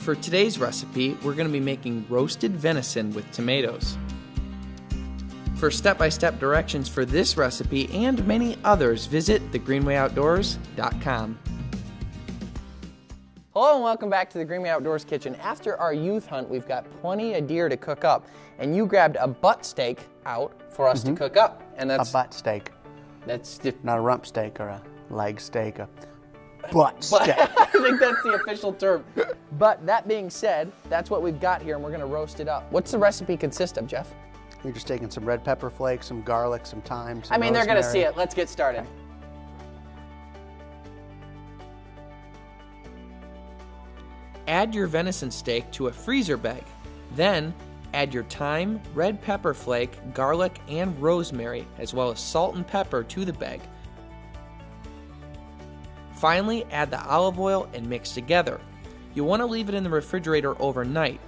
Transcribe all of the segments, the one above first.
For today's recipe, we're going to be making roasted venison with tomatoes. For step-by-step directions for this recipe and many others, visit thegreenwayoutdoors.com. Hello and welcome back to the Greenway Outdoors kitchen. After our youth hunt, we've got plenty of deer to cook up, and you grabbed a butt steak out for us to cook up. And that's a butt steak. That's not a rump steak or a leg steak, a butt steak. I think that's the official term. But that being said, that's what we've got here, and we're going to roast it up. What's the recipe consist of, Jeff? You're just taking some red pepper flakes, some garlic, some thyme, some they're going to see rosemary. it. Let's get started. Okay. Add your venison steak to a freezer bag. Then, add your thyme, red pepper flake, garlic, and rosemary, as well as salt and pepper to the bag. Finally, add the olive oil and mix together. You'll want to leave it in the refrigerator overnight.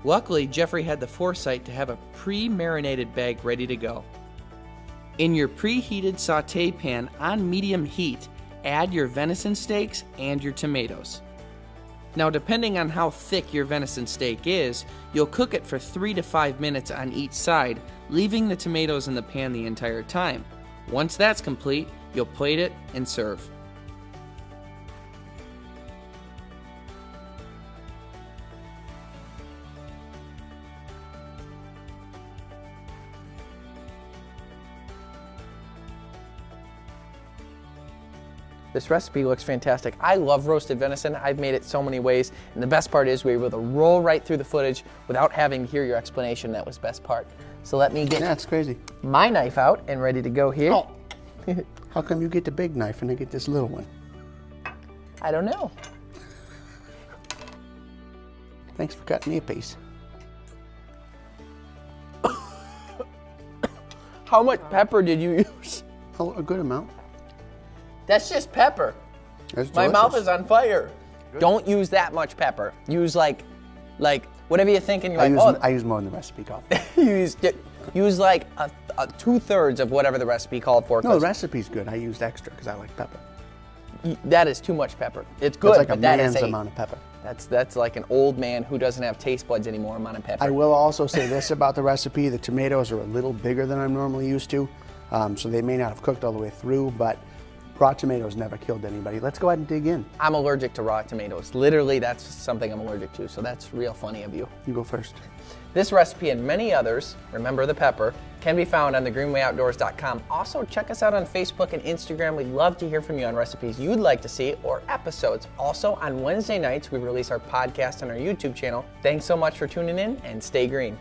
Luckily, Jeffrey had the foresight to have a pre-marinated bag ready to go. In your preheated saute pan on medium heat, add your venison steaks and your tomatoes. Now, depending on how thick your venison steak is, you'll cook it for 3 to 5 minutes on each side, leaving the tomatoes in the pan the entire time. Once that's complete, you'll plate it and serve. This recipe looks fantastic. I love roasted venison. I've made it so many ways, and the best part is we were able to roll right through the footage without having to hear your explanation. That was the best part. So let me get That's crazy. my knife out and ready to go here. Oh. How come you get the big knife and I get this little one? I don't know. Thanks for cutting me a piece. How much pepper did you use? Oh, a good amount. That's just pepper. That's My mouth delicious. is on fire. Good. Don't use that much pepper. Use like whatever you're thinking. You're I use more than the recipe called for. use like a 2/3 of whatever the recipe called for. No, the recipe's good. I used extra because I like pepper. That is too much pepper. It's good, That's like but a that man's is amount of pepper. That's like an old man who doesn't have taste buds anymore amount of pepper. I will also say this about the recipe. The tomatoes are a little bigger than I'm normally used to, so they may not have cooked all the way through, but raw tomatoes never killed anybody. Let's go ahead and dig in. I'm allergic to raw tomatoes. Literally, that's something I'm allergic to, so that's real funny of you. You go first. This recipe and many others, remember the pepper, can be found on thegreenwayoutdoors.com. Also, check us out on Facebook and Instagram. We'd love to hear from you on recipes you'd like to see or episodes. Also, on Wednesday nights, we release our podcast on our YouTube channel. Thanks so much for tuning in, and stay green.